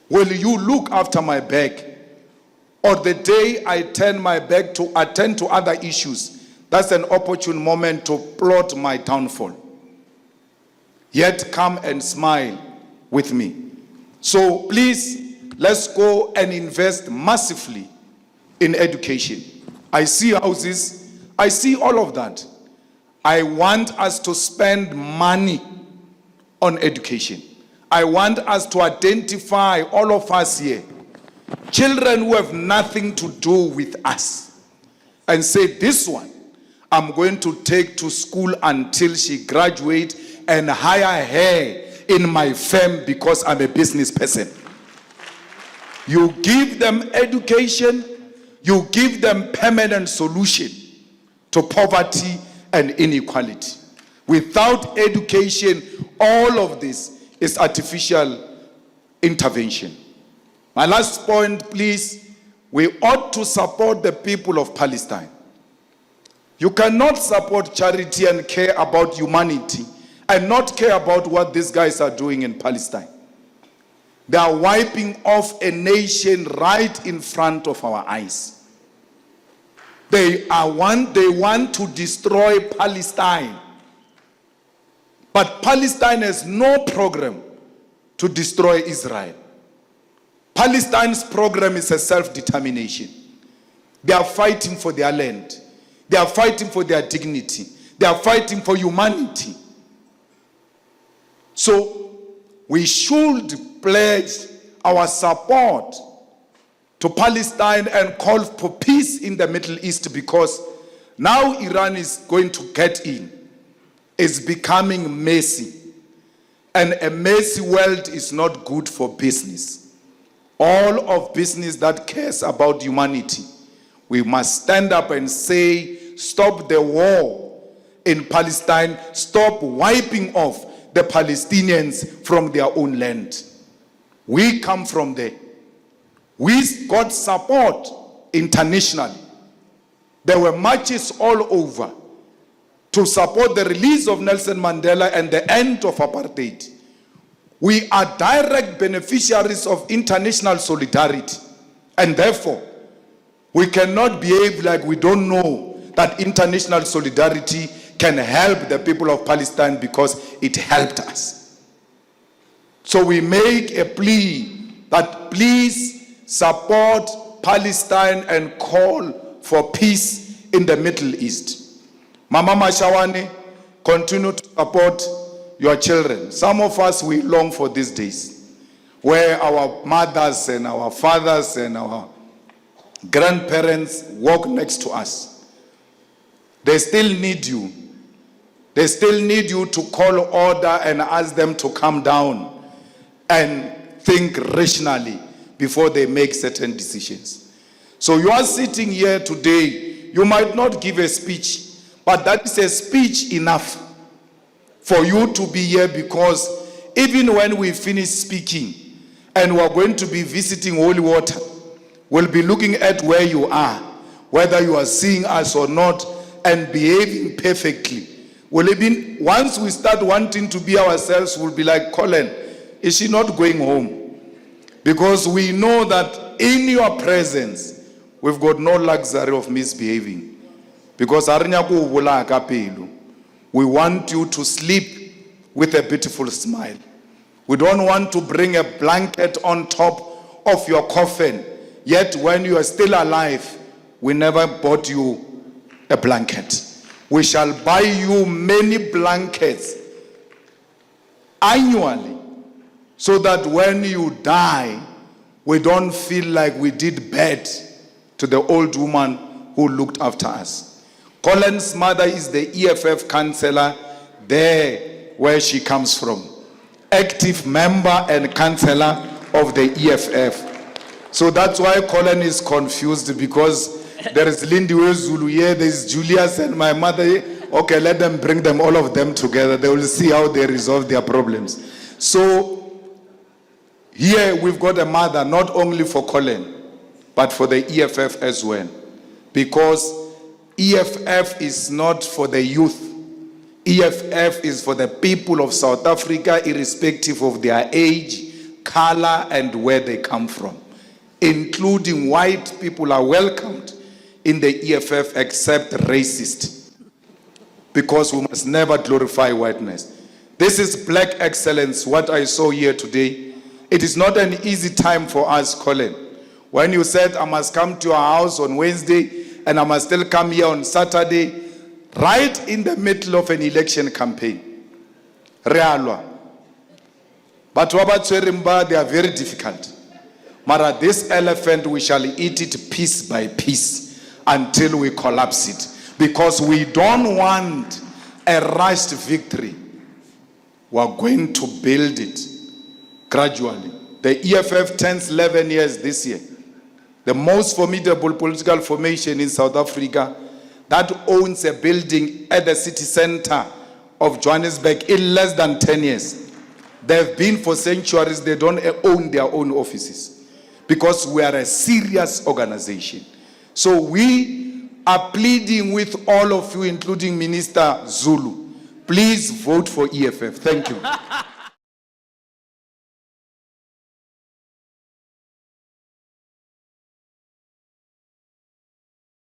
Will you look after my back? Or the day I turn my back to attend to other issues, that's an opportune moment to plot my downfall. Yet come and smile with me. So please, let's go and invest massively in education. I see houses, I see all of that. I want us to spend money on education. I want us to identify, all of us here, children who have nothing to do with us, and say, this one, I'm going to take to school until she graduates and hire her in my firm because I'm a business person. You give them education, you give them permanent solution to poverty and inequality. Without education, all of this is artificial intervention. My last point, please, we ought to support the people of Palestine. You cannot support charity and care about humanity and not care about what these guys are doing in Palestine. They are wiping off a nation right in front of our eyes. They want to destroy Palestine. But Palestine has no program to destroy Israel. Palestine's program is a self-determination. They are fighting for their land. They are fighting for their dignity. They are fighting for humanity. So we should pledge our support to Palestine and call for peace in the Middle East, because now Iran is going to get in. It's becoming messy. And a messy world is not good for business. All of business that cares about humanity, we must stand up and say, stop the war in Palestine, stop wiping off the Palestinians from their own land. We come from there. We got support internationally. There were marches all over to support the release of Nelson Mandela and the end of apartheid. We are direct beneficiaries of international solidarity, and therefore we cannot behave like we don't know that international solidarity can help the people of Palestine, because it helped us. So we make a plea that please support Palestine and call for peace in the Middle East. Mama Mashawani, continue to support your children. Some of us, we long for these days where our mothers and our fathers and our grandparents walk next to us. They still need you. They still need you to call order and ask them to calm down and think rationally before they make certain decisions. So you are sitting here today, you might not give a speech, but that is a speech enough for you to be here, because even when we finish speaking and we are going to be visiting Holy Water, we'll be looking at where you are, whether you are seeing us or not, and behaving perfectly. Will it be, once we start wanting to be ourselves, we'll be like, Colin, is she not going home? Because we know that in your presence, we've got no luxury of misbehaving. Because we want you to sleep with a beautiful smile. We don't want to bring a blanket on top of your coffin, yet when you are still alive, we never bought you a blanket. We shall buy you many blankets annually, so that when you die, we don't feel like we did bad to the old woman who looked after us. Colin's mother is the EFF councillor there where she comes from. Active member and councillor of the EFF. So that's why Colin is confused, because there is Lindy Zulu here, there is Julius and my mother here. Okay, let them bring them, all of them together. They will see how they resolve their problems. So here we've got a mother, not only for Colin, but for the EFF as well. Because EFF is not for the youth. EFF is for the people of South Africa, irrespective of their age, color, and where they come from, including white people are welcomed in the EFF except racist, because we must never glorify whiteness. This is black excellence, what I saw here today. It is not an easy time for us, Colin. When you said I must come to your house on Wednesday and I must still come here on Saturday, right in the middle of an election campaign. Realwa. But Wabatwerimba, they are very difficult. Mara, this elephant, we shall eat it piece by piece until we collapse it. Because we don't want a rushed victory. We are going to build it gradually. The EFF turns 11 years this year. The most formidable political formation in South Africa that owns a building at the city center of Johannesburg in less than 10 years. They've been for centuries, they don't own their own offices because we are a serious organization. So we are pleading with all of you, including Minister Zulu, please vote for EFF. Thank you.